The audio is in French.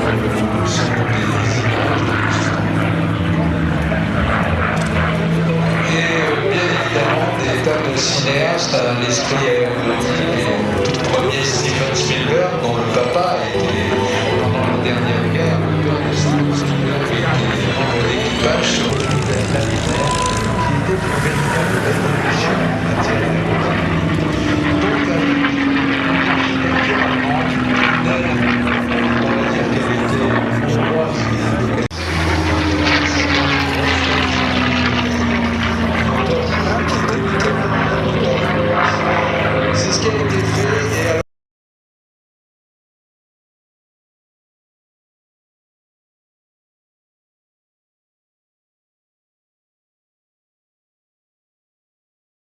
Bien évidemment des tas de cinéastes à l'esprit aéronautique, et tout premier Steven Spielberg, dont le papa était